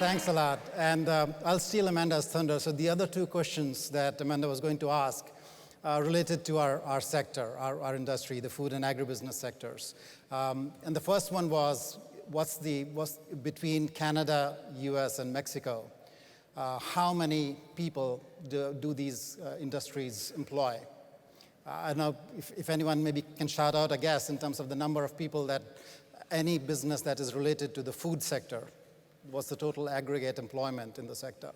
Thanks a lot. And I'll steal Amanda's thunder. So the other two questions that Amanda was going to ask are related to our sector, our industry, the food and agribusiness sectors. And the first one was, what's between Canada, US, and Mexico? How many people do these industries employ? I don't know if anyone maybe can shout out a guess in terms of the number of people that any business that is related to the food sector. What's the total aggregate employment in the sector?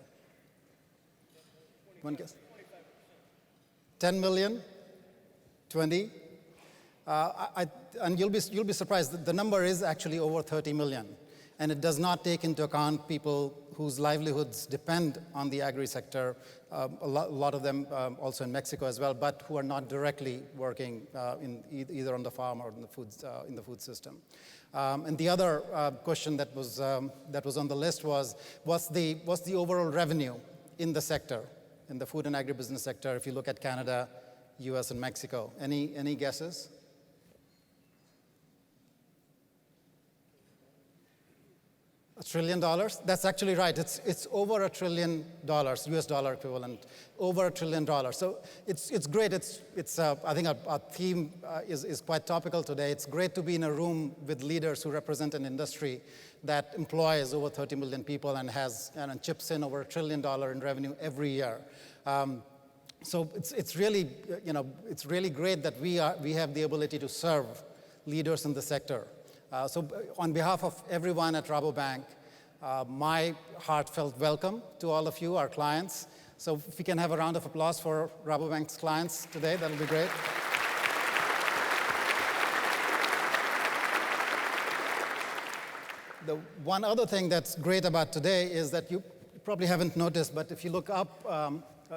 One guess? 10 million? 20? And you'll be surprised that the number is actually over 30 million. And it does not take into account people whose livelihoods depend on the agri sector, a lot of them also in Mexico as well, but who are not directly working either on the farm or in the food system. And the other question that was on the list was, what's the overall revenue in the sector, in the food and agribusiness sector, if you look at Canada, US, and Mexico? Any guesses? $1 trillion? That's actually right. It's over $1 trillion, US dollar equivalent, over $1 trillion. So it's great. I think our theme is quite topical today. It's great to be in a room with leaders who represent an industry that employs over 30 million people and chips in over $1 trillion in revenue every year. So it's really great that we have the ability to serve leaders in the sector. So on behalf of everyone at Rabobank, my heartfelt welcome to all of you, our clients. So if we can have a round of applause for Rabobank's clients today, that'll be great. The one other thing that's great about today is that you probably haven't noticed, but if you look up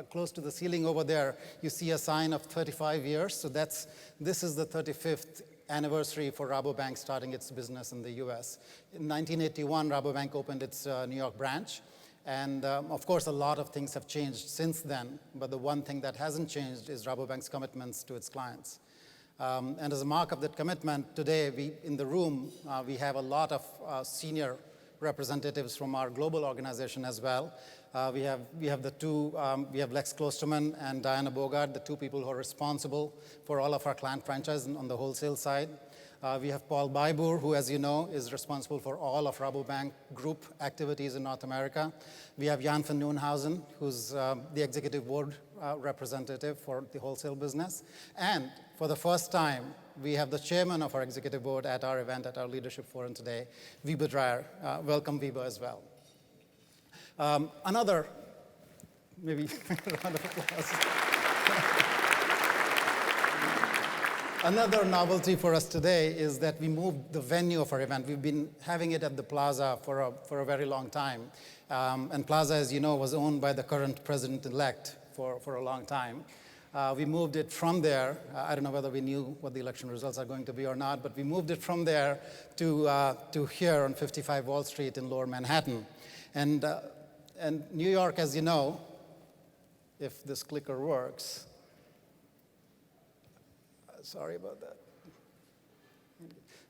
close to the ceiling over there, you see a sign of 35 years. So this is the 35th anniversary for Rabobank starting its business in the US. In 1981, Rabobank opened its New York branch. And of course, a lot of things have changed since then. But the one thing that hasn't changed is Rabobank's commitments to its clients. And as a mark of that commitment, today in the room, we have a lot of senior representatives from our global organization as well. We have Lex Klosterman and Diana Bogart, the two people who are responsible for all of our client franchise on the wholesale side. We have Paul Baibour, who, as you know, is responsible for all of Rabobank Group activities in North America. We have Jan van Nieuwenhausen, who's the executive board representative for the wholesale business. And for the first time, we have the chairman of our executive board at our event, at our leadership forum today, Wiebe Dreyer. Welcome, Wiebe, as well. Another, maybe round of applause. Another novelty for us today is that we moved the venue of our event. We've been having it at the Plaza for a very long time. And Plaza, as you know, was owned by the current president-elect for a long time. We moved it from there. I don't know whether we knew what the election results are going to be or not, but we moved it from there to here on 55 Wall Street in Lower Manhattan. And New York, as you know, if this clicker works, sorry about that.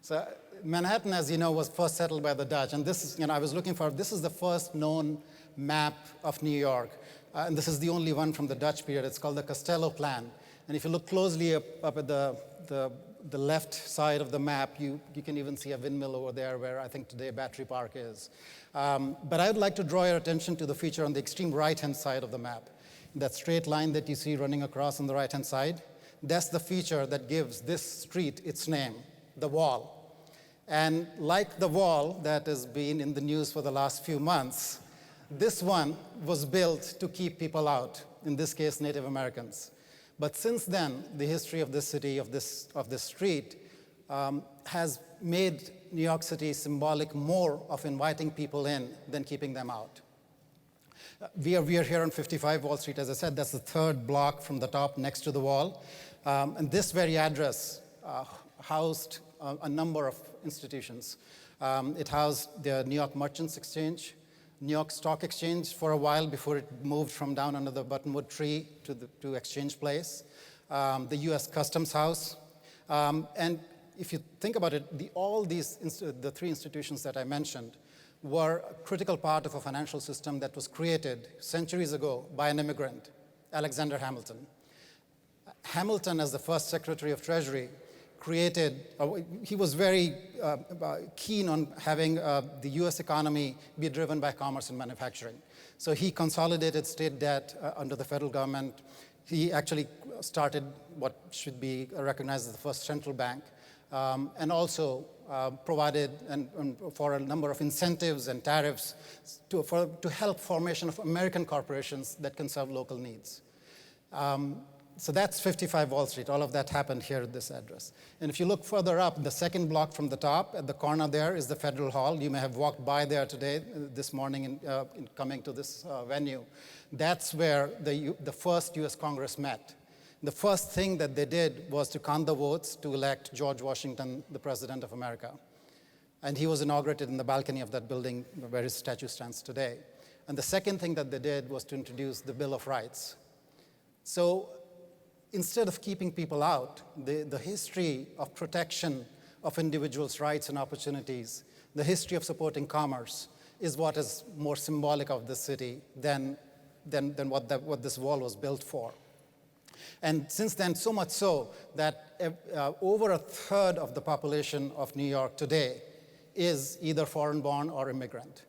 So Manhattan, as you know, was first settled by the Dutch. And this is, this is the first known map of New York. And this is the only one from the Dutch period. It's called the Castello Plan. And if you look closely up at the left side of the map, you can even see a windmill over there where I think today Battery Park is. But I would like to draw your attention to the feature on the extreme right-hand side of the map. That straight line that you see running across on the right-hand side, that's the feature that gives this street its name, the Wall. And like the Wall that has been in the news for the last few months, this one was built to keep people out, in this case, Native Americans. But since then, the history of this city, of this street, has made New York City symbolic more of inviting people in than keeping them out. We are here on 55 Wall Street. As I said, that's the third block from the top next to the Wall. And this very address housed a number of institutions. It housed the New York Merchants Exchange, New York Stock Exchange for a while before it moved from down under the buttonwood tree to Exchange Place, the US Customs House. And if you think about it, the three institutions that I mentioned were a critical part of a financial system that was created centuries ago by an immigrant, Alexander Hamilton. Hamilton, as the first Secretary of Treasury, he was very keen on having the US economy be driven by commerce and manufacturing. So he consolidated state debt under the federal government. He actually started what should be recognized as the first central bank, and also provided for a number of incentives and tariffs to help formation of American corporations that can serve local needs. So that's 55 Wall Street. All of that happened here at this address. And if you look further up, the second block from the top, at the corner there is the Federal Hall. You may have walked by there today, this morning, in coming to this venue. That's where the first US Congress met. The first thing that they did was to count the votes to elect George Washington, the President of America. And he was inaugurated in the balcony of that building where his statue stands today. And the second thing that they did was to introduce the Bill of Rights. So instead of keeping people out, the history of protection of individuals' rights and opportunities, the history of supporting commerce, is what is more symbolic of this city than what this wall was built for. And since then, so much so that over a third of the population of New York today is either foreign-born or immigrant.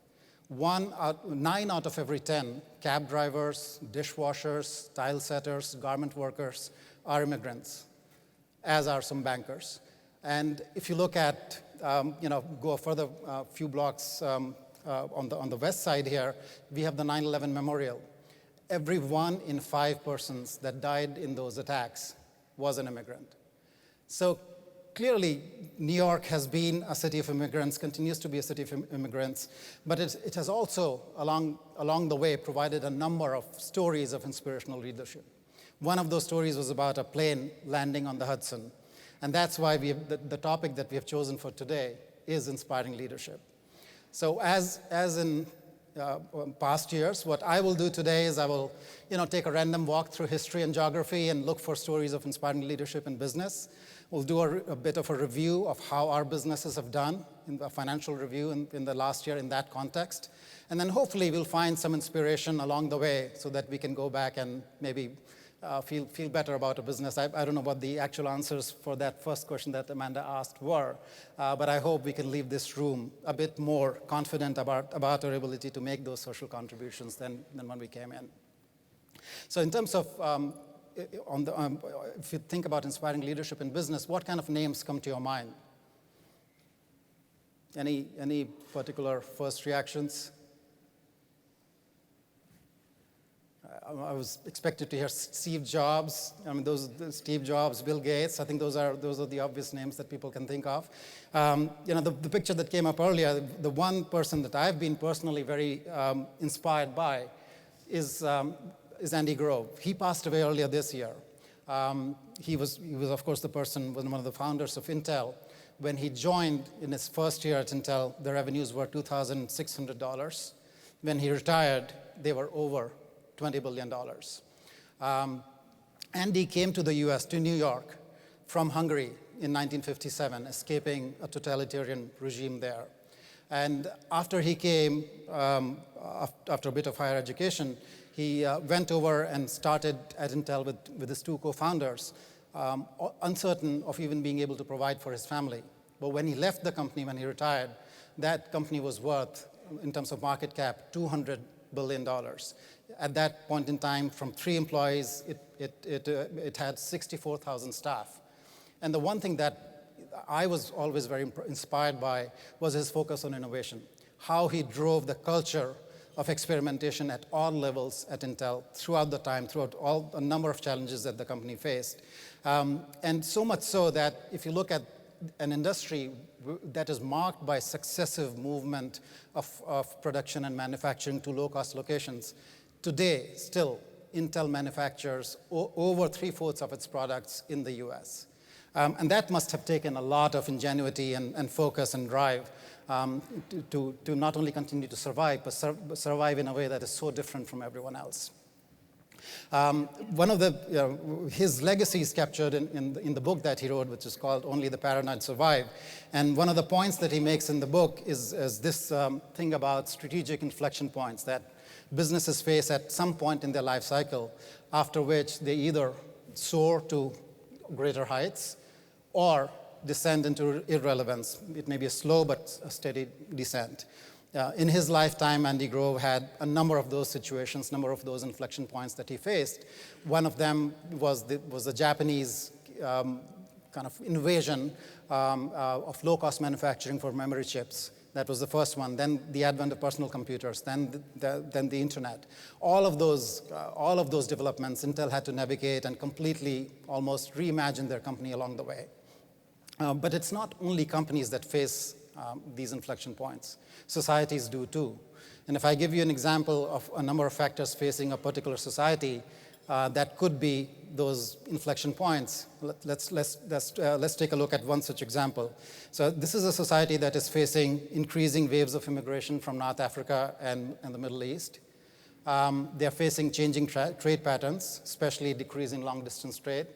9 out of every 10 cab drivers, dishwashers, tile setters, garment workers are immigrants, as are some bankers. And if you look at, go further a few blocks on the west side here, we have the 9/11 memorial. Every 1 in 5 persons that died in those attacks was an immigrant. So clearly, New York has been a city of immigrants, continues to be a city of immigrants, but it has also, along the way, provided a number of stories of inspirational leadership. One of those stories was about a plane landing on the Hudson, and that's why the topic that we have chosen for today is inspiring leadership. So as in past years, what I will do today is I will take a random walk through history and geography and look for stories of inspiring leadership in business. We'll do a bit of a review of how our businesses have done, in a financial review in the last year in that context. And then hopefully we'll find some inspiration along the way so that we can go back and maybe feel better about a business. I don't know what the actual answers for that first question that Amanda asked were, but I hope we can leave this room a bit more confident about our ability to make those social contributions than when we came in. So in terms of, if you think about inspiring leadership in business, what kind of names come to your mind? Any particular first reactions? I was expected to hear Steve Jobs. I mean, Steve Jobs, Bill Gates. I think those are the obvious names that people can think of. The picture that came up earlier, the one person that I've been personally very inspired by is Andy Grove. He passed away earlier this year. He was of course one of the founders of Intel. When he joined in his first year at Intel, the revenues were $2,600. When he retired, they were over $20 billion. Andy came to the US, to New York, from Hungary in 1957, escaping a totalitarian regime there. And after he came, after a bit of higher education, he went over and started at Intel with his 2 co-founders, uncertain of even being able to provide for his family. But when he left the company, when he retired, that company was worth, in terms of market cap, $200 billion. At that point in time, from 3 employees, it had 64,000 staff. And the one thing that I was always very inspired by was his focus on innovation, how he drove the culture of experimentation at all levels at Intel throughout all a number of challenges that the company faced. And so much so that if you look at an industry that is marked by successive movement of production and manufacturing to low-cost locations, today, still, Intel manufactures over 3/4 of its products in the US. And that must have taken a lot of ingenuity and focus and drive to not only continue to survive, but survive in a way that is so different from everyone else. One of his legacy is captured in the book that he wrote, which is called Only the Paranoid Survive. And one of the points that he makes in the book is this thing about strategic inflection points that businesses face at some point in their life cycle, after which they either soar to greater heights or descend into irrelevance. It may be a slow but a steady descent. In his lifetime, Andy Grove had a number of those situations, number of those inflection points that he faced. One of them was the Japanese kind of invasion of low-cost manufacturing for memory chips. That was the first one. Then the advent of personal computers. Then the internet. All of those developments, Intel had to navigate and completely almost reimagine their company along the way. But it's not only companies that face these inflection points. Societies do too. And if I give you an example of a number of factors facing a particular society, that could be those inflection points. Let's take a look at one such example. So this is a society that is facing increasing waves of immigration from North Africa and the Middle East. They're facing changing trade patterns, especially decreasing long-distance trade,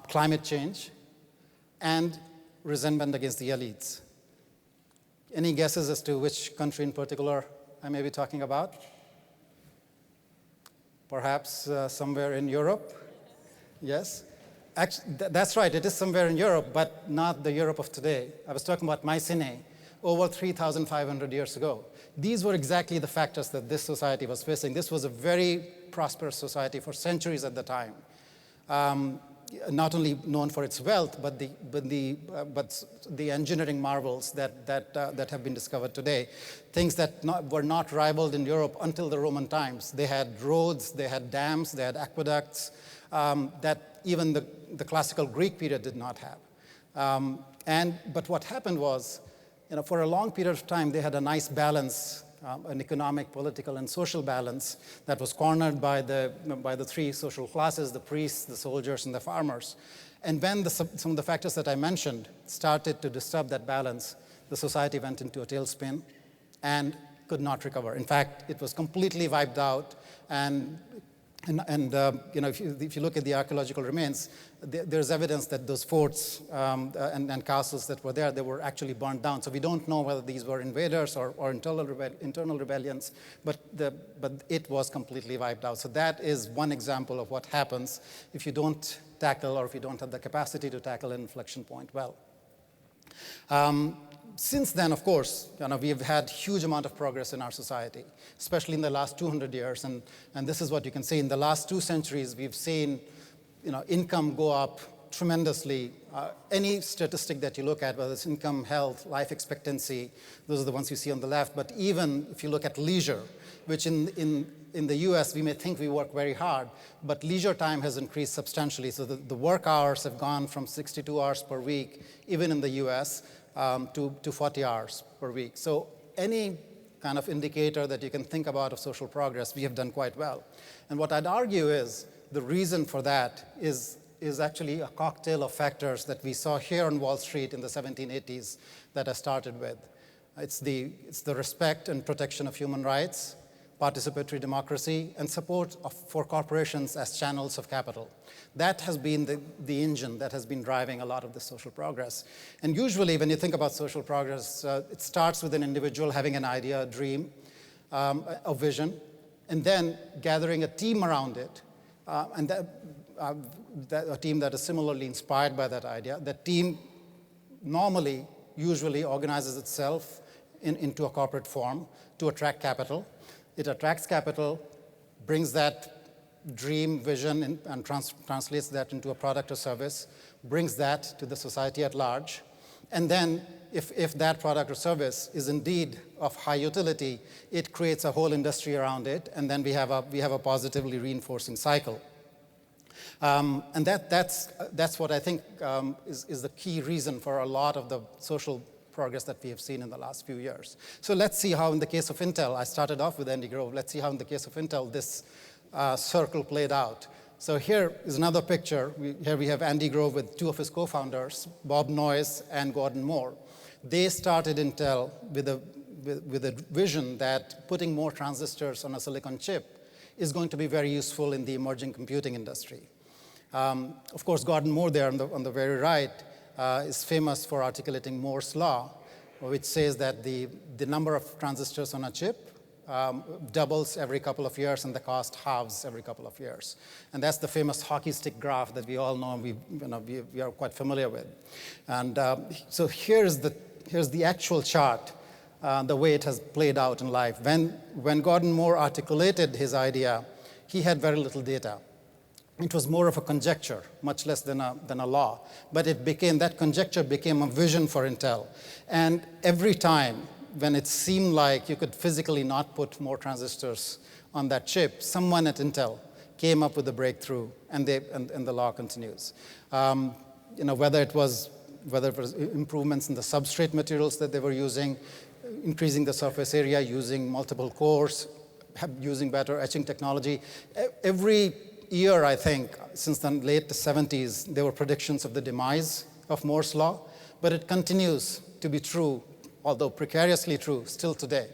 climate change, and resentment against the elites. Any guesses as to which country in particular I may be talking about? Perhaps somewhere in Europe? Yes? Actually, that's right, it is somewhere in Europe, but not the Europe of today. I was talking about Mycenae, over 3,500 years ago. These were exactly the factors that this society was facing. This was a very prosperous society for centuries at the time. Not only known for its wealth, but the engineering marvels that have been discovered today. Things that were not rivaled in Europe until the Roman times. They had roads, they had dams, they had aqueducts that even the classical Greek period did not have. But what happened was, for a long period of time, they had a nice balance, an economic, political, and social balance that was cornered by the three social classes, the priests, the soldiers, and the farmers. And when some of the factors that I mentioned started to disturb that balance, the society went into a tailspin and could not recover. In fact, it was completely wiped out. And if you look at the archaeological remains, there's evidence that those forts and castles that were there, they were actually burned down. So we don't know whether these were invaders or internal rebellions, but it was completely wiped out. So that is one example of what happens if you don't tackle, or if you don't have the capacity to tackle an inflection point well. Since then, of course, we've had huge amount of progress in our society, especially in the last 200 years. And this is what you can see. In the last 2 centuries, we've seen income go up tremendously. Any statistic that you look at, whether it's income, health, life expectancy, those are the ones you see on the left. But even if you look at leisure, which in the US, we may think we work very hard, but leisure time has increased substantially. So the work hours have gone from 62 hours per week, even in the US, to 40 hours per week. So any kind of indicator that you can think about of social progress, we have done quite well. And what I'd argue is the reason for that is actually a cocktail of factors that we saw here on Wall Street in the 1780s that I started with. It's the respect and protection of human rights, participatory democracy, and support for corporations as channels of capital. That has been the engine that has been driving a lot of the social progress. And usually when you think about social progress, it starts with an individual having an idea, a dream, a vision, and then gathering a team around it, and a team that is similarly inspired by that idea. That team normally, usually organizes itself into a corporate form to attract capital. It attracts capital, brings that dream, vision, and translates that into a product or service, brings that to the society at large. And then if that product or service is indeed of high utility, it creates a whole industry around it, and then we have a positively reinforcing cycle. And that's what I think is the key reason for a lot of the social progress that we have seen in the last few years. So let's see how in the case of Intel, I started off with Andy Grove, let's see how in the case of Intel this circle played out. So here is another picture. Here we have Andy Grove with 2 of his co-founders, Bob Noyce and Gordon Moore. They started Intel with a vision that putting more transistors on a silicon chip is going to be very useful in the emerging computing industry. Of course, Gordon Moore there on the very right is famous for articulating Moore's law, which says that the number of transistors on a chip doubles every couple of years and the cost halves every couple of years. And that's the famous hockey stick graph that we all know, we are quite familiar with. And so here's the actual chart, the way it has played out in life. When Gordon Moore articulated his idea, he had very little data. It was more of a conjecture, much less than a law. But that conjecture became a vision for Intel. And every time when it seemed like you could physically not put more transistors on that chip, someone at Intel came up with a breakthrough, and the law continues. Whether it was improvements in the substrate materials that they were using, increasing the surface area, using multiple cores, using better etching technology. Every year, I think, since the late 70s, there were predictions of the demise of Moore's law, but it continues to be true, although precariously true, still today.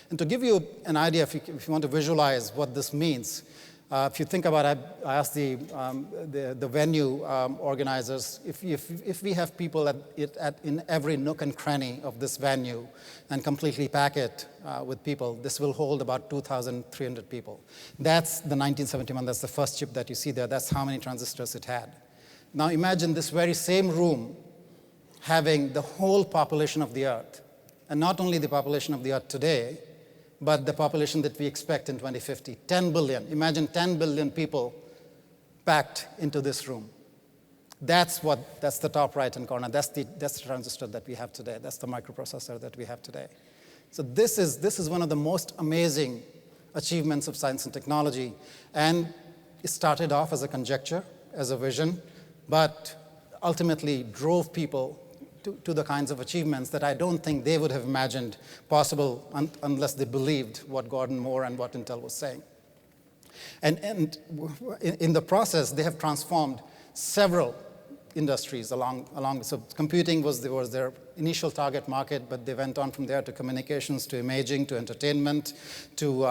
And to give you an idea, if you want to visualize what this means, if you think about it, I asked the venue organizers, if we have people in every nook and cranny of this venue and completely pack it with people, this will hold about 2,300 people. That's the 1971, that's the first chip that you see there. That's how many transistors it had. Now imagine this very same room having the whole population of the Earth, and not only the population of the Earth today, but the population that we expect in 2050, 10 billion. Imagine 10 billion people packed into this room. That's the top right-hand corner. That's the transistor that we have today. That's the microprocessor that we have today. So this is one of the most amazing achievements of science and technology. And it started off as a conjecture, as a vision, but ultimately drove people to the kinds of achievements that I don't think they would have imagined possible unless they believed what Gordon Moore and what Intel was saying. And in the process, they have transformed several industries along. So computing was their initial target market, but they went on from there to communications, to imaging, to entertainment, to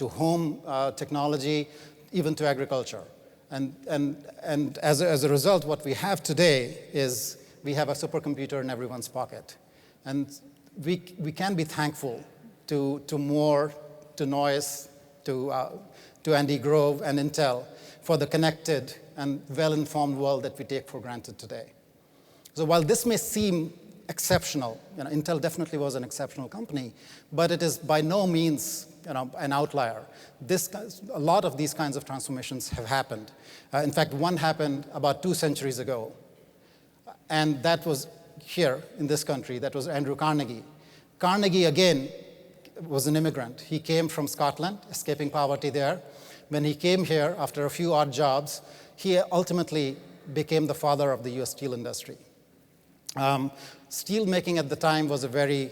home technology, even to agriculture. And as a result, what we have today is we have a supercomputer in everyone's pocket. And we can be thankful to Moore, to Noyce, to Andy Grove and Intel for the connected and well-informed world that we take for granted today. So while this may seem exceptional, Intel definitely was an exceptional company, but it is by no means an outlier. A lot of these kinds of transformations have happened. In fact, one happened about 2 centuries ago. And that was here in this country. That was Andrew Carnegie. Carnegie, again, was an immigrant. He came from Scotland, escaping poverty there. When he came here, after a few odd jobs, he ultimately became the father of the US steel industry. Steel making at the time was a very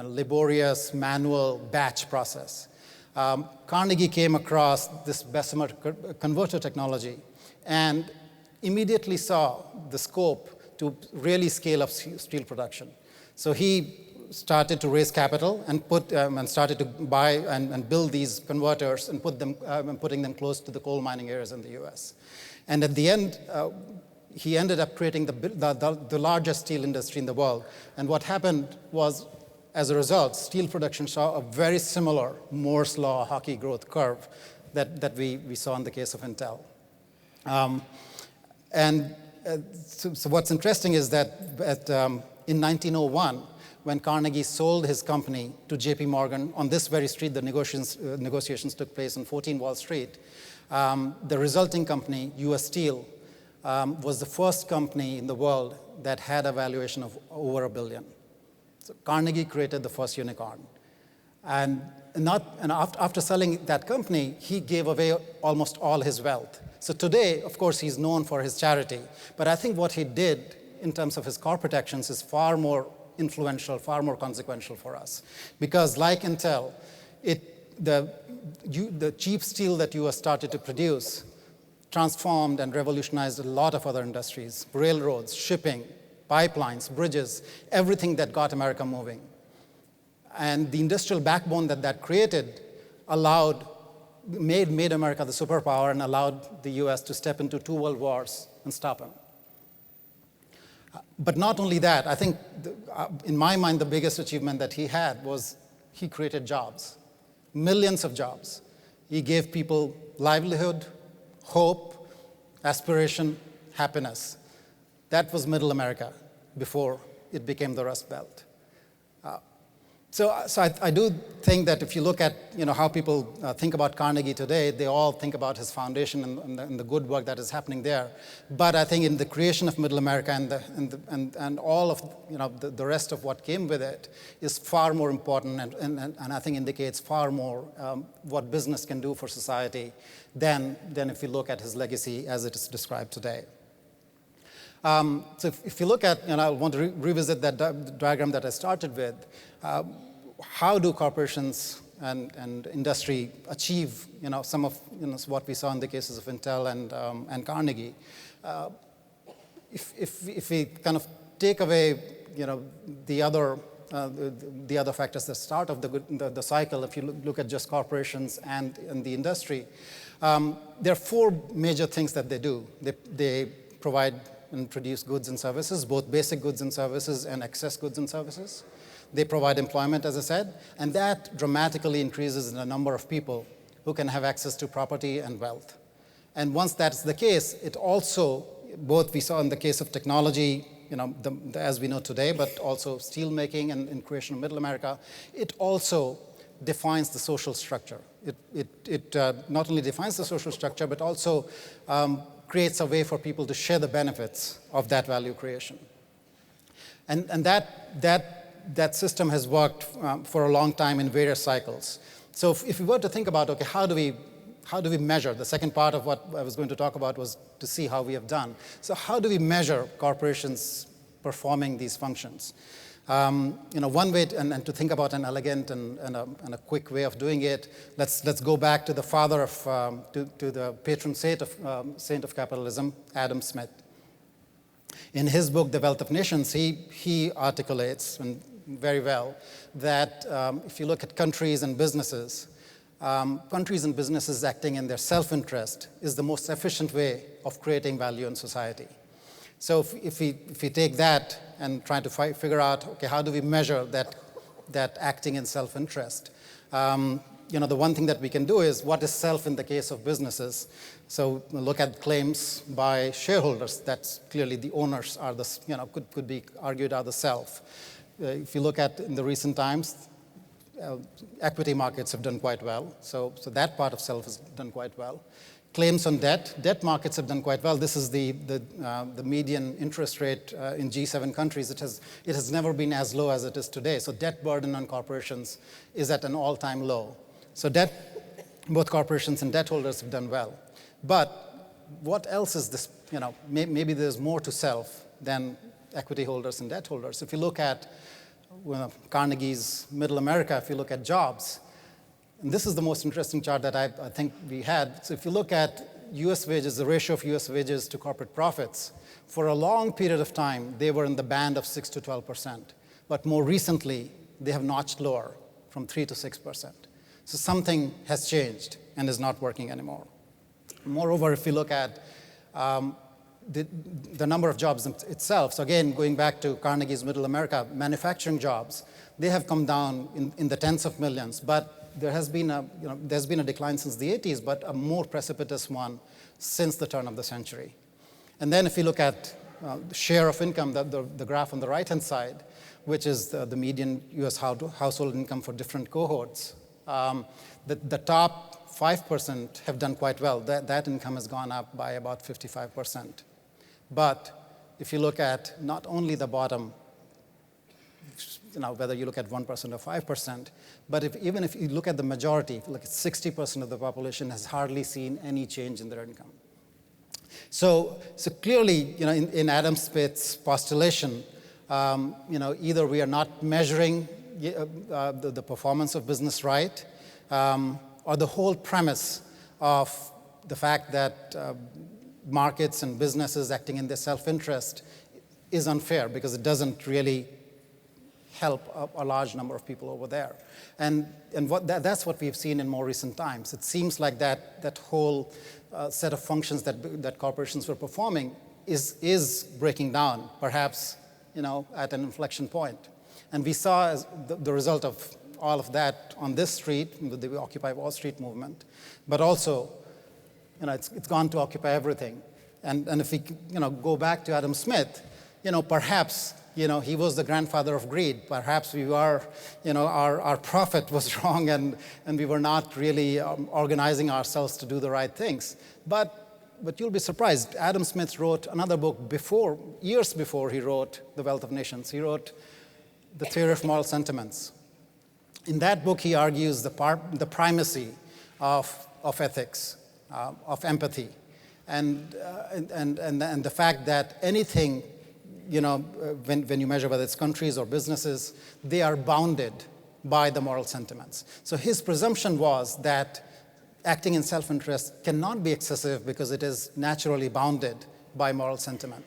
laborious, manual batch process. Carnegie came across this Bessemer converter technology and immediately saw the scope to really scale up steel production. So he started to raise capital and started to buy and build these converters and putting them close to the coal mining areas in the US. And at the end, he ended up creating the largest steel industry in the world. And what happened was, as a result, steel production saw a very similar Moore's law hockey growth curve that we saw in the case of Intel. So what's interesting is that in 1901, when Carnegie sold his company to J.P. Morgan on this very street, the negotiations took place on 14 Wall Street, the resulting company, US Steel, was the first company in the world that had a valuation of over $1 billion. So Carnegie created the first unicorn. And after selling that company, he gave away almost all his wealth. So today, of course, he's known for his charity. But I think what he did in terms of his corporate actions is far more influential, far more consequential for us. Because like Intel, the cheap steel that US started to produce transformed and revolutionized a lot of other industries: railroads, shipping, pipelines, bridges, everything that got America moving. And the industrial backbone that created allowed made America the superpower and allowed the US to step into 2 world wars and stop him. But not only that, I think, in my mind, the biggest achievement that he had was he created jobs, millions of jobs. He gave people livelihood, hope, aspiration, happiness. That was Middle America before it became the Rust Belt. So I do think that if you look at how people think about Carnegie today, they all think about his foundation and the good work that is happening there. But I think in the creation of Middle America and all of the rest of what came with it is far more important and I think indicates far more what business can do for society than if you look at his legacy as it is described today. So if you look at, I want to revisit that diagram that I started with, how do corporations and industry achieve, some of what we saw in the cases of Intel and Carnegie? If we kind of take away, the other factors, the start of the cycle, if you look at just corporations and the industry, there are 4 major things that they do. They provide and produce goods and services, both basic goods and services and excess goods and services. They provide employment, as I said, and that dramatically increases the number of people who can have access to property and wealth. And once that's the case, it also, both we saw in the case of technology, as we know today, but also steel making and creation of Middle America, it also defines the social structure. It not only defines the social structure, but also creates a way for people to share the benefits of that value creation. And that system has worked for a long time in various cycles. So if we were to think about, okay, how do we measure? The second part of what I was going to talk about was to see how we have done. So how do we measure corporations performing these functions? One way and to think about an elegant and a quick way of doing it, let's go back to the father of to the patron saint of capitalism, Adam Smith. In his book, The Wealth of Nations, he articulates very well that if you look at countries and businesses acting in their self-interest is the most efficient way of creating value in society. So if we take that and try to figure out, okay, how do we measure that acting in self-interest? The one thing that we can do is what is self in the case of businesses. So look at claims by shareholders. That's clearly the owners are could be argued are the self. If you look at in the recent times, equity markets have done quite well. So that part of self has done quite well. Claims on debt markets have done quite well. This is the median interest rate in G7 countries. It has never been as low as it is today. So debt burden on corporations is at an all-time low. So both corporations and debt holders have done well. But what else is this? Maybe there's more to self than equity holders and debt holders. If you look at Carnegie's Middle America, if you look at jobs, and this is the most interesting chart that I think we had. So if you look at US wages, the ratio of US wages to corporate profits, for a long period of time, they were in the band of 6 to 12%. But more recently, they have notched lower from 3 to 6%. So something has changed and is not working anymore. Moreover, if you look at the number of jobs itself, so again, going back to Carnegie's Middle America, manufacturing jobs, they have come down in the tens of millions, but there's been a decline since the 80s, but a more precipitous one since the turn of the century. And then if you look at the share of income, the graph on the right-hand side, which is the median US household income for different cohorts, the top 5% have done quite well. That income has gone up by about 55%. But if you look at not only the bottom, whether you look at 1% or 5%, but even if you look at the majority, if you look at 60% of the population has hardly seen any change in their income. So clearly, in Adam Smith's postulation, either we are not measuring the performance of business right, or the whole premise of the fact that markets and businesses acting in their self-interest is unfair because it doesn't really help a large number of people over there. And that's what we've seen in more recent times. It seems like that whole set of functions that corporations were performing is breaking down, perhaps at an inflection point. And we saw as the result of all of that on this street, the Occupy Wall Street movement, but also it's gone to occupy everything. And if we go back to Adam Smith, perhaps he was the grandfather of greed. Perhaps we are, our prophet was wrong, and we were not really organizing ourselves to do the right things. But you'll be surprised. Adam Smith wrote another book years before he wrote The Wealth of Nations. He wrote The Theory of Moral Sentiments. In that book, he argues the primacy of ethics, of empathy, and the fact that anything, when you measure whether it's countries or businesses, they are bounded by the moral sentiments. So his presumption was that acting in self-interest cannot be excessive because it is naturally bounded by moral sentiment.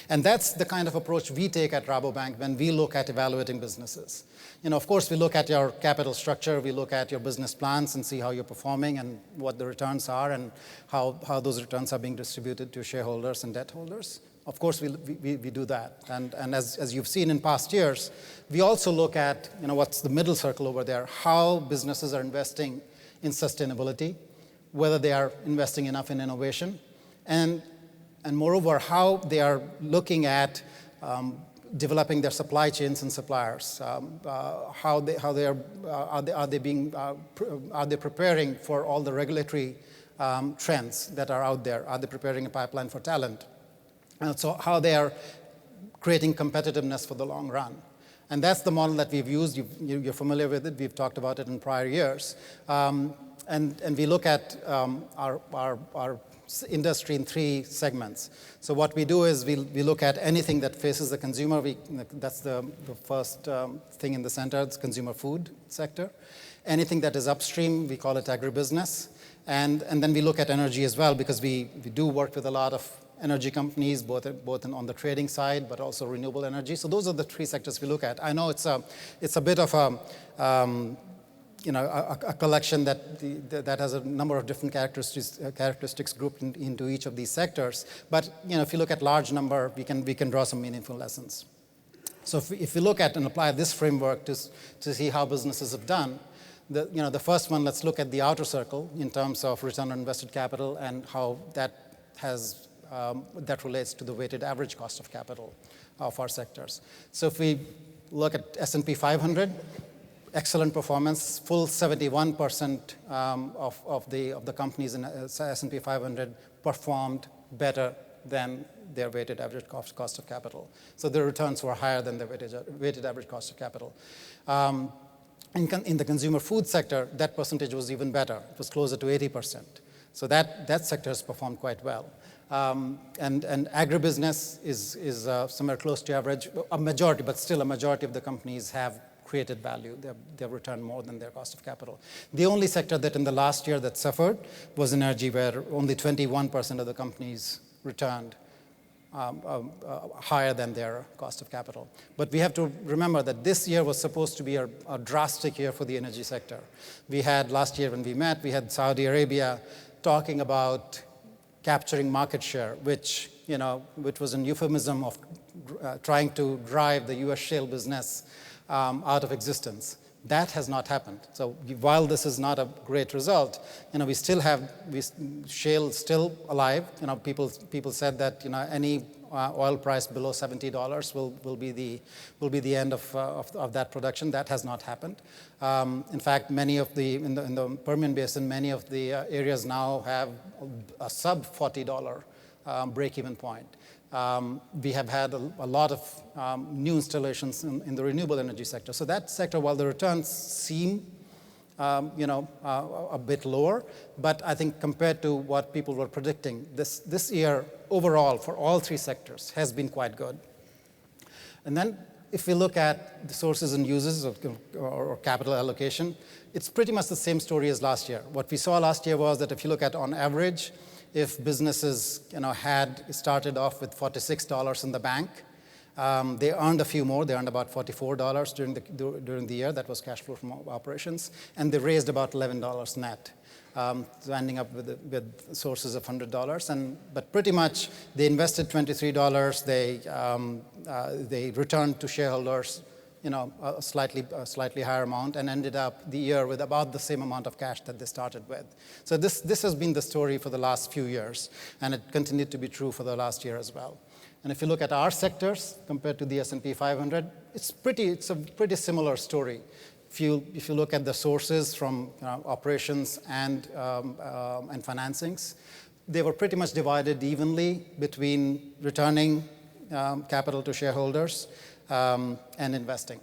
And that's the kind of approach we take at Rabobank when we look at evaluating businesses. Of course, we look at your capital structure, we look at your business plans and see how you're performing and what the returns are and how those returns are being distributed to shareholders and debt holders. Of course, we do that. And as you've seen in past years, we also look at, what's the middle circle over there, how businesses are investing in sustainability, whether they are investing enough in innovation, and moreover, how they are looking at developing their supply chains and suppliers. Are they preparing for all the regulatory trends that are out there? Are they preparing a pipeline for talent? And so how they are creating competitiveness for the long run. And that's the model that we've used. You're familiar with it. We've talked about it in prior years. And we look at our industry in three segments. So what we do is we look at anything that faces the consumer. That's the first thing in the center, it's consumer food sector. Anything that is upstream, we call it agribusiness. And then we look at energy as well, because we do work with a lot of energy companies, both on the trading side, but also renewable energy. So those are the three sectors we look at. I know it's a bit of a collection that has a number of different characteristics grouped into each of these sectors. But if you look at large number, we can draw some meaningful lessons. So if we look at and apply this framework to see how businesses have done, the first one, let's look at the outer circle in terms of return on invested capital and how that relates to the weighted average cost of capital of our sectors. So if we look at S&P 500, excellent performance, full 71% of the companies in S&P 500 performed better than their weighted average cost of capital. So their returns were higher than their weighted average cost of capital. In the consumer food sector, that percentage was even better. It was closer to 80%. So that sector has performed quite well. And agribusiness is somewhere close to average, a majority, but still a majority of the companies have created value. They've returned more than their cost of capital. The only sector that in the last year that suffered was energy, where only 21% of the companies returned higher than their cost of capital. But we have to remember that this year was supposed to be a drastic year for the energy sector. We had last year when we met, we had Saudi Arabia talking about capturing market share, which was an euphemism of trying to drive the U.S. shale business out of existence. That has not happened. So while this is not a great result, we still have shale still alive. People said that any oil price below $70 will be the end of that production. That has not happened. In fact, in the Permian Basin, many of the areas now have a sub $40 break-even point. We have had a lot of new installations in the renewable energy sector. So that sector, while the returns seem a bit lower, but I think compared to what people were predicting, this year overall for all three sectors has been quite good. And then if we look at the sources and uses or capital allocation, it's pretty much the same story as last year. What we saw last year was that if you look at on average, if businesses had started off with $46 in the bank, They earned a few more. They earned about $44 during the year. That was cash flow from operations. And they raised about $11 net, so ending up with sources of $100. But pretty much they invested $23. They returned to shareholders a slightly higher amount, and ended up the year with about the same amount of cash that they started with. So this has been the story for the last few years, and it continued to be true for the last year as well. And if you look at our sectors compared to the S&P 500, it's a pretty similar story. If you look at the sources from operations and financings, they were pretty much divided evenly between returning capital to shareholders and investing.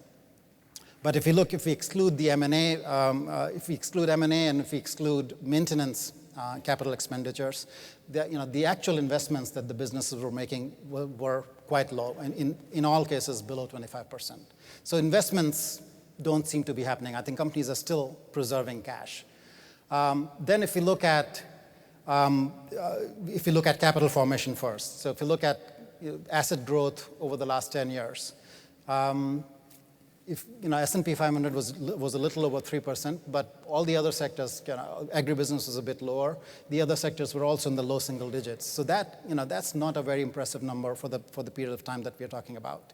But if we exclude the M&A, if we exclude M&A and if we exclude maintenance capital expenditures, the actual investments that the businesses were making were quite low, and in all cases below 25%. So investments don't seem to be happening. I think companies are still preserving cash. Then if you look at capital formation first, so if you look at asset growth over the last 10 years, S&P 500 was a little over 3%, but all the other sectors, agribusiness was a bit lower. The other sectors were also in the low single digits. So that's not a very impressive number for the period of time that we're talking about.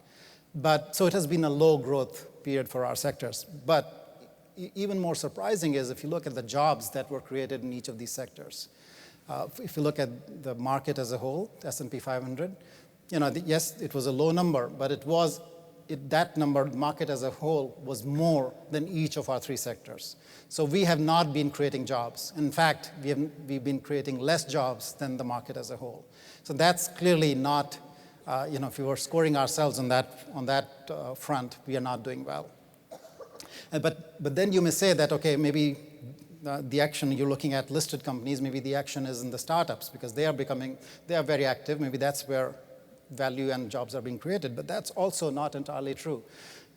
So it has been a low growth period for our sectors. But even more surprising is if you look at the jobs that were created in each of these sectors. If you look at the market as a whole, S&P 500, yes, it was a low number, but that number, market as a whole, was more than each of our three sectors. So we have not been creating jobs. In fact, we've been creating less jobs than the market as a whole. So that's clearly not, if we were scoring ourselves on that front, we are not doing well. But then you may say that, okay, maybe the action, you're looking at listed companies, maybe the action is in the startups because they are very active. Maybe that's where value and jobs are being created, but that's also not entirely true.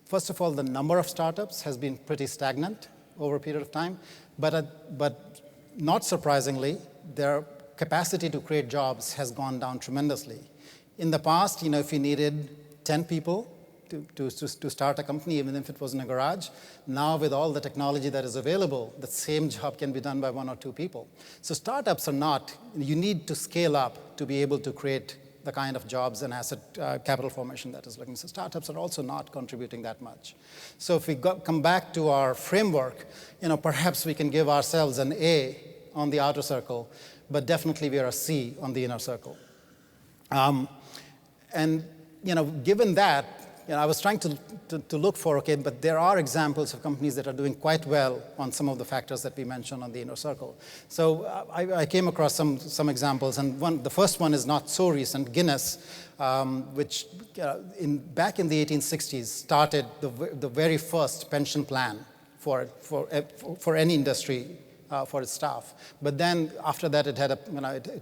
First of all, the number of startups has been pretty stagnant over a period of time, but not surprisingly, their capacity to create jobs has gone down tremendously. In the past, if you needed 10 people to start a company, even if it was in a garage, now with all the technology that is available, the same job can be done by 1 or 2 people. So startups are not, you need to scale up to be able to create the kind of jobs and asset capital formation that is looking. So startups are also not contributing that much. So if we come back to our framework, perhaps we can give ourselves an A on the outer circle, but definitely we are a C on the inner circle. Given that, I was trying to look for, okay, but there are examples of companies that are doing quite well on some of the factors that we mentioned on the inner circle. So I came across some examples, and the first one is not so recent, Guinness, which back in the 1860s started the very first pension plan for any industry. For its staff. But then after that, it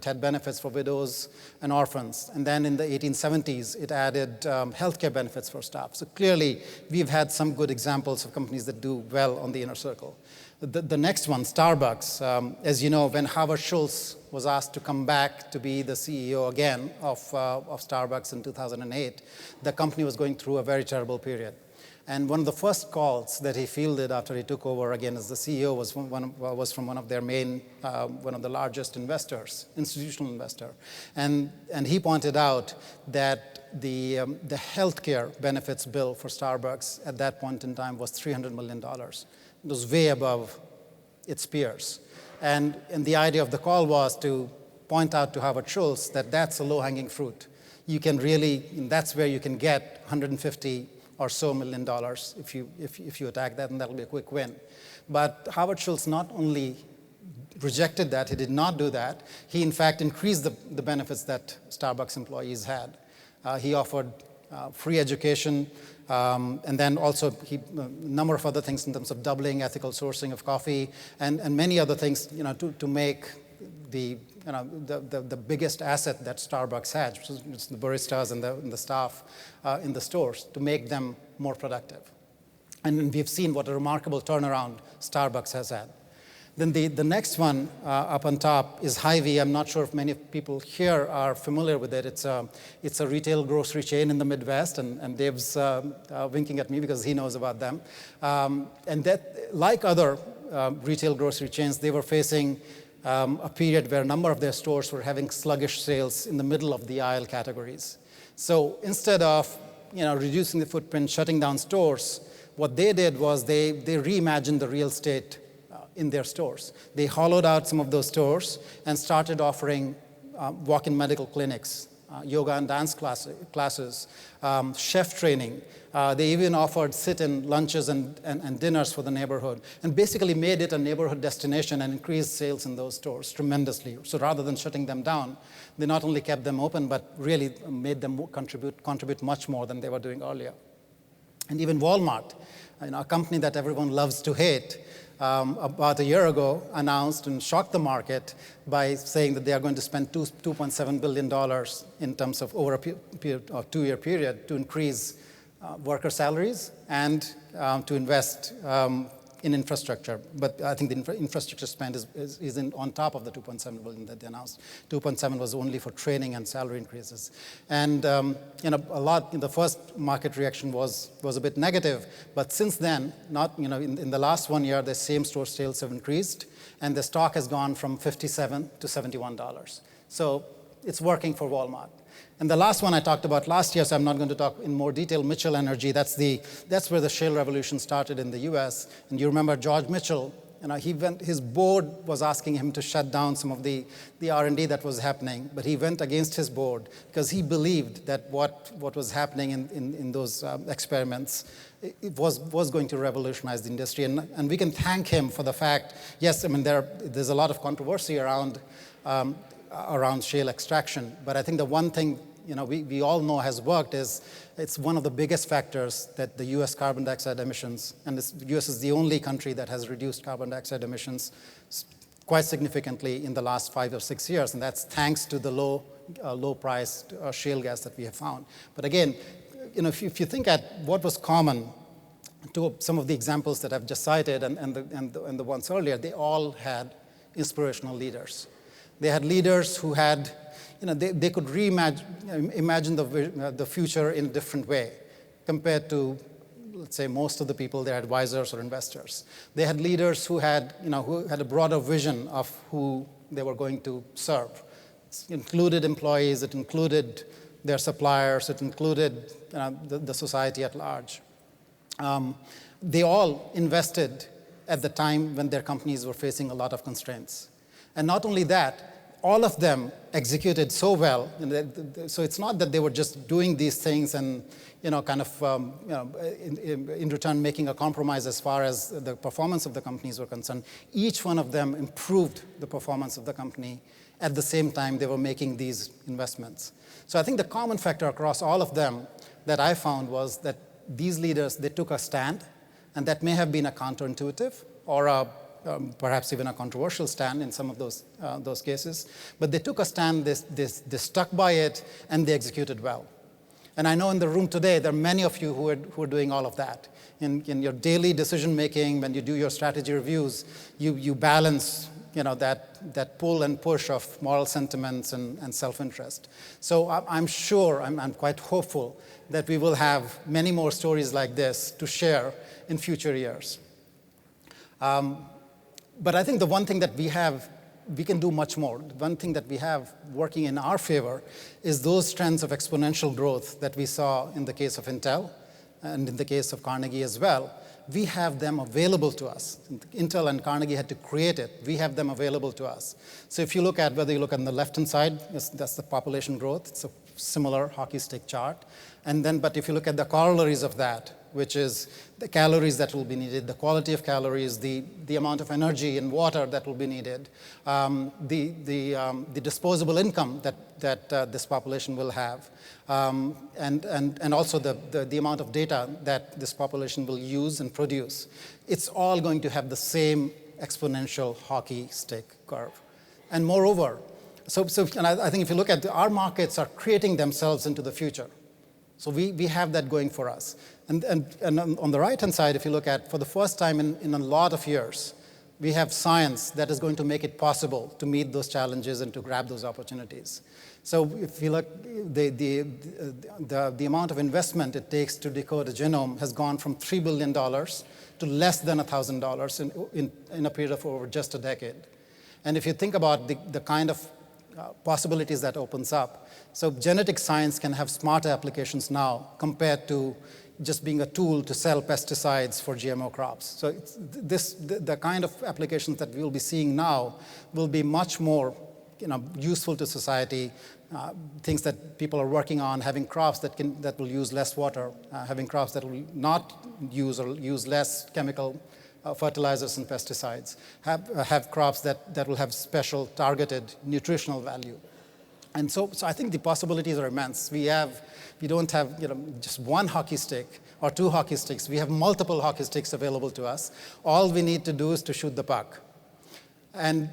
had benefits for widows and orphans. And then in the 1870s, it added healthcare benefits for staff. So clearly, we've had some good examples of companies that do well on the inner circle. The next one, Starbucks. As you know, when Howard Schultz was asked to come back to be the CEO again of Starbucks in 2008, the company was going through a very terrible period. And one of the first calls that he fielded after he took over again as the CEO was from one of their main, one of the largest investors, institutional investor. And he pointed out that the healthcare benefits bill for Starbucks at that point in time was $300 million. It was way above its peers. And the idea of the call was to point out to Howard Schultz that that's a low-hanging fruit. That's where you can get 150 or so $1 million if you attack that, and that'll be a quick win. But Howard Schultz not only rejected that, he did not do that. He, in fact, increased the benefits that Starbucks employees had. He offered free education, and then also a number of other things in terms of doubling ethical sourcing of coffee, and many other things, to make the biggest asset that Starbucks had, which is the baristas and the staff in the stores, to make them more productive. And we've seen what a remarkable turnaround Starbucks has had. Then the next one up on top is Hy-Vee. I'm not sure if many people here are familiar with it. It's a retail grocery chain in the Midwest, and Dave's winking at me because he knows about them. And that, like other retail grocery chains, they were facing a period where a number of their stores were having sluggish sales in the middle of the aisle categories. So instead of reducing the footprint, shutting down stores, what they did was they reimagined the real estate in their stores. They hollowed out some of those stores and started offering walk-in medical clinics, yoga and dance classes, chef training. They even offered sit-in lunches and dinners for the neighborhood, and basically made it a neighborhood destination and increased sales in those stores tremendously. So rather than shutting them down, they not only kept them open, but really made them contribute much more than they were doing earlier. And even Walmart, a company that everyone loves to hate, about a year ago announced and shocked the market by saying that they are going to spend $2.7 billion in terms of over a 2-year period to increase worker salaries and to invest in infrastructure. But I think the infrastructure spend is on top of the $2.7 billion that they announced. 2.7 was only for training and salary increases. And the first market reaction was a bit negative, but since then, in the last 1 year, the same store sales have increased, and the stock has gone from $57 to $71. So it's working for Walmart. And the last one I talked about last year, so I'm not going to talk in more detail, Mitchell Energy. That's where the shale revolution started in the US. And you remember George Mitchell, his board was asking him to shut down some of the R&D that was happening, but he went against his board because he believed that what was happening in those experiments it was going to revolutionize the industry. And we can thank him for the fact, yes, there's a lot of controversy around shale extraction. But I think the one thing we all know has worked is it's one of the biggest factors that the U.S. carbon dioxide emissions, and the U.S. is the only country that has reduced carbon dioxide emissions quite significantly in the last 5 or 6 years, and that's thanks to the low-priced shale gas that we have found. But again, if you think at what was common to some of the examples that I've just cited and the ones earlier, they all had inspirational leaders. They had leaders who had, they could imagine the future in a different way compared to, let's say, most of the people, their advisors or investors. They had leaders who had a broader vision of who they were going to serve. It included employees, it included their suppliers, it included the society at large. They all invested at the time when their companies were facing a lot of constraints. And not only that, all of them executed so well. So it's not that they were just doing these things and in return making a compromise as far as the performance of the companies were concerned. Each one of them improved the performance of the company at the same time they were making these investments. So I think the common factor across all of them that I found was that these leaders, they took a stand, and that may have been a counterintuitive or perhaps even a controversial stand in some of those cases. But they took a stand, they stuck by it, and they executed well. And I know in the room today, there are many of you who are doing all of that. In your daily decision-making, when you do your strategy reviews, you balance that pull and push of moral sentiments and self-interest. So I'm sure, I'm quite hopeful that we will have many more stories like this to share in future years. But I think the one thing that we can do much more. The one thing that we have working in our favor is those trends of exponential growth that we saw in the case of Intel and in the case of Carnegie as well. We have them available to us. Intel and Carnegie had to create it. We have them available to us. So if you look at, whether you look on the left-hand side, that's the population growth. It's a similar hockey stick chart. But if you look at the corollaries of that, which is the calories that will be needed, the quality of calories, the amount of energy and water that will be needed, the disposable income that this population will have, and also the amount of data that this population will use and produce. It's all going to have the same exponential hockey stick curve. And moreover, and I think if you look at our markets are creating themselves into the future. So we have that going for us. And on the right-hand side, if you look at, for the first time in a lot of years, We have science that is going to make it possible to meet those challenges and to grab those opportunities. So if you look, the amount of investment it takes to decode a genome has gone from $3 billion to less than $1,000 in a period of over just a decade. And if you think about the kind of possibilities that opens up, so genetic science can have smarter applications now compared to just being a tool to sell pesticides for GMO crops. So the kind of applications that we will be seeing now will be much more useful to society, things that people are working on, having crops that will use less water, having crops that will not use or use less chemical fertilizers and pesticides, have crops that will have special targeted nutritional value. And so I think the possibilities are immense. We don't have just one hockey stick or two hockey sticks. We have multiple hockey sticks available to us. All we need to do is to shoot the puck. And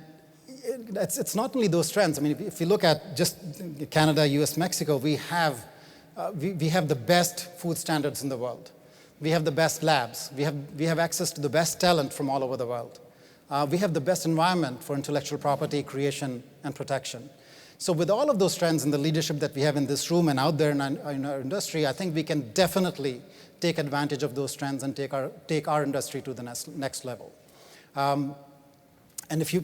it's not only those trends. I mean, if you look at just Canada, US, Mexico, we have the best food standards in the world. We have the best labs. We have access to the best talent from all over the world. We have the best environment for intellectual property creation and protection. So with all of those trends and the leadership that we have in this room and out there in our industry, I think we can definitely take advantage of those trends and take our industry to the next level. And if you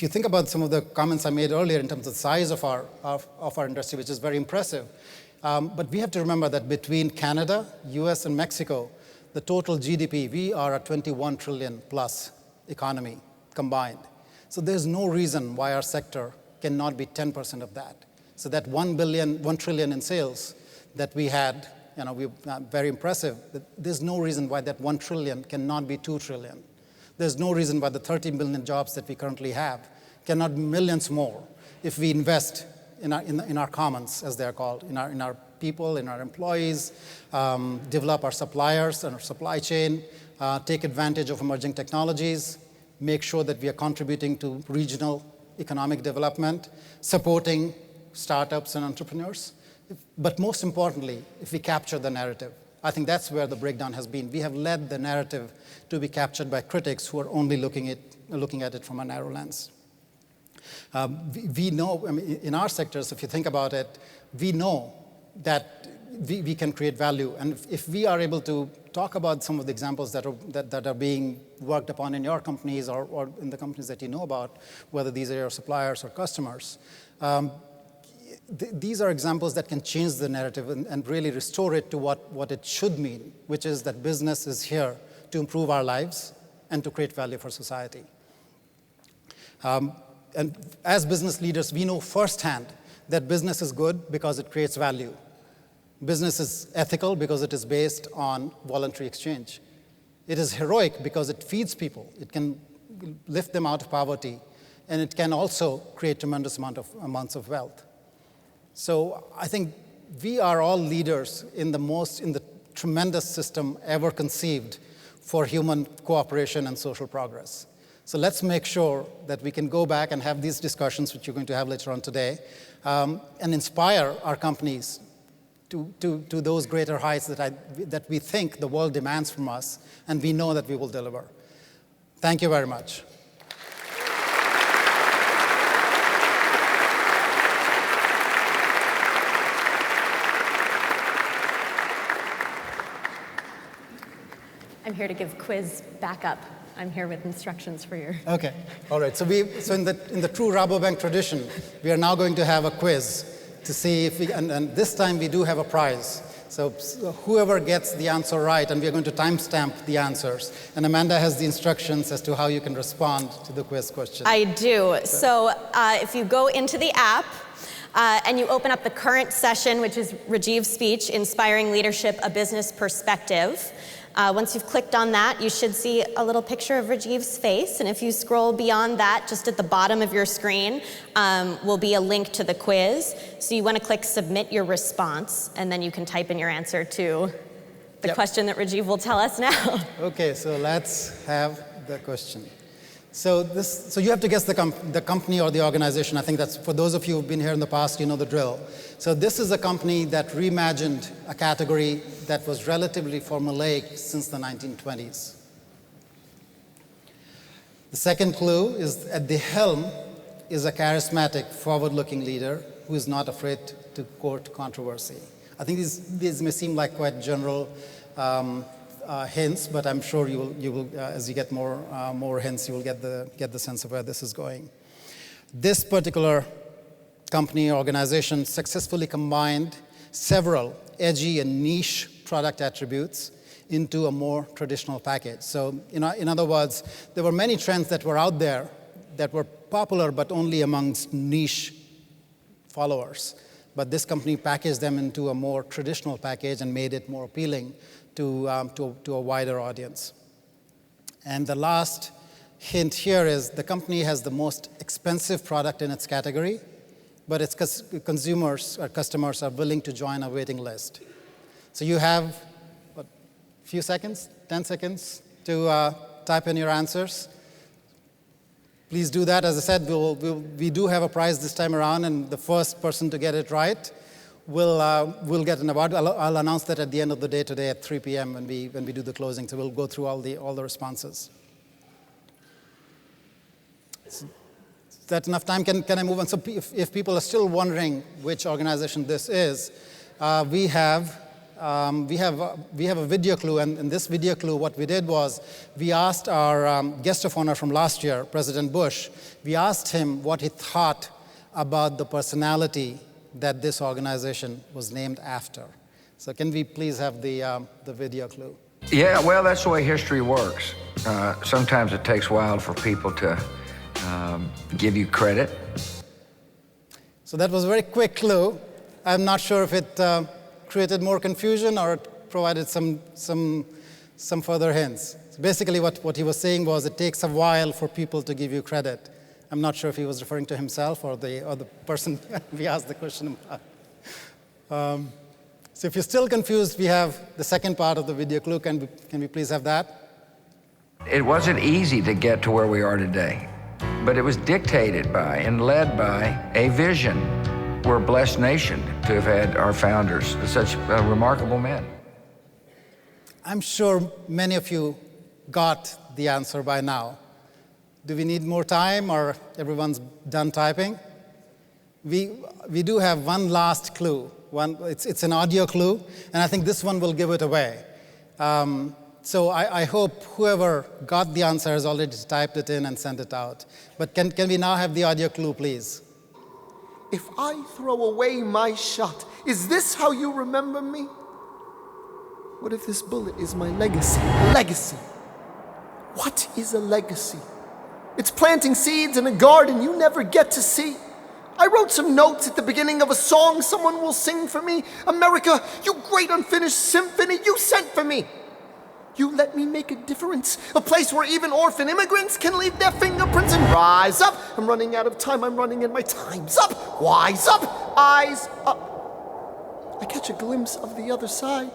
think about some of the comments I made earlier in terms of the size of our industry, which is very impressive, but we have to remember that between Canada, US, and Mexico, the total GDP, we are a 21 trillion plus economy combined. So there's no reason why our sector cannot be 10% of that. So that 1 trillion in sales that we had, we're very impressive. But there's no reason why that 1 trillion cannot be 2 trillion. There's no reason why the 30 million jobs that we currently have cannot be millions more if we invest in our commons, as they're called, in our people, in our employees, develop our suppliers and our supply chain, take advantage of emerging technologies, make sure that we are contributing to regional economic development, supporting startups and entrepreneurs. But most importantly, if we capture the narrative. I think that's where the breakdown has been. We have led the narrative to be captured by critics who are only looking at it from a narrow lens. We know, I mean, in our sectors, if you think about it, we know that we can create value. And if we are able to talk about some of the examples that are being worked upon in your companies or in the companies that you know about, whether these are your suppliers or customers, these are examples that can change the narrative and really restore it to what it should mean, which is that business is here to improve our lives and to create value for society. And as business leaders, we know firsthand that business is good because it creates value. Business is ethical because it is based on voluntary exchange. It is heroic because it feeds people. It can lift them out of poverty, and it can also create tremendous amounts of wealth. So I think we are all leaders in the tremendous system ever conceived for human cooperation and social progress. So let's make sure that we can go back and have these discussions, which you're going to have later on today, and inspire our companies to those greater heights that we think the world demands from us, and we know that we will deliver. Thank you very much. I'm here to give quiz backup. I'm here with instructions for your... Okay, all right. So in the true Rabobank tradition, we are now going to have a quiz to see if and this time we do have a prize. So whoever gets the answer right, and we are going to timestamp the answers. And Amanda has the instructions as to how you can respond to the quiz question. I do. So if you go into the app, and you open up the current session, which is Rajiv's speech, Inspiring Leadership, A Business Perspective. Once you've clicked on that, you should see a little picture of Rajiv's face. And if you scroll beyond that, just at the bottom of your screen, will be a link to the quiz. So you want to click Submit Your Response, and then you can type in your answer to the question that Rajiv will tell us now. Okay, so let's have the question. So you have to guess the company or the organization. I think that's, for those of you who've been here in the past, you know the drill. So this is a company that reimagined a category that was relatively formulaic since the 1920s. The second clue is at the helm is a charismatic, forward-looking leader who is not afraid to court controversy. I think these may seem like quite general hints, but I'm sure you will as you get more hints, you will get the sense of where this is going. This particular company or organization successfully combined several edgy and niche product attributes into a more traditional package. So, in other words, there were many trends that were out there that were popular, but only amongst niche followers. But this company packaged them into a more traditional package and made it more appealing to a wider audience. And the last hint here is the company has the most expensive product in its category, but its consumers or customers are willing to join a waiting list. So you have a few seconds, 10 seconds to type in your answers. Please do that. As I said, we do have a prize this time around, and the first person to get it right will get an award. I'll announce that at the end of the day today at 3 p.m. when we do the closing. So we'll go through all the responses. Is that enough time? Can I move on? So if people are still wondering which organization this is, we have a video clue, and in this video clue, what we did was we asked our guest of honor from last year, President Bush, we asked him what he thought about the personality that this organization was named after. So can we please have the video clue? Yeah, well, that's the way history works. Sometimes it takes a while for people to give you credit. So that was a very quick clue. I'm not sure if it created more confusion or it provided some further hints. So basically what he was saying was it takes a while for people to give you credit. I'm not sure if he was referring to himself or the person we asked the question about. So if you're still confused, we have the second part of the video clue. Can we please have that? It wasn't easy to get to where we are today, but it was dictated by and led by a vision. We're a blessed nation to have had our founders, such remarkable men. I'm sure many of you got the answer by now. Do we need more time, or everyone's done typing? We do have one last clue. It's an audio clue, and I think this one will give it away. So I hope whoever got the answer has already typed it in and sent it out. But can we now have the audio clue, please? If I throw away my shot, is this how you remember me? What if this bullet is my legacy? Legacy. What is a legacy? It's planting seeds in a garden you never get to see. I wrote some notes at the beginning of a song someone will sing for me. America, you great unfinished symphony you sent for me. You let me make a difference, a place where even orphan immigrants can leave their fingerprints and rise up. I'm running out of time, I'm running and my time's up. Wise up, eyes up. I catch a glimpse of the other side.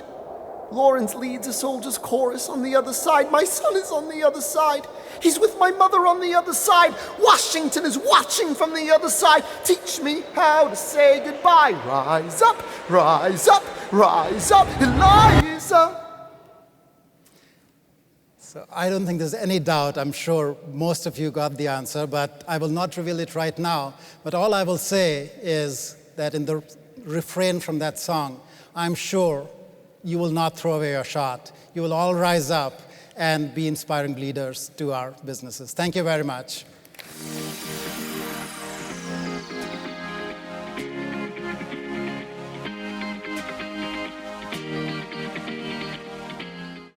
Lawrence leads a soldier's chorus on the other side. My son is on the other side. He's with my mother on the other side. Washington is watching from the other side. Teach me how to say goodbye. Rise up, rise up, rise up, Eliza. So I don't think there's any doubt. I'm sure most of you got the answer, but I will not reveal it right now. But all I will say is that in the refrain from that song, I'm sure you will not throw away your shot. You will all rise up and be inspiring leaders to our businesses. Thank you very much.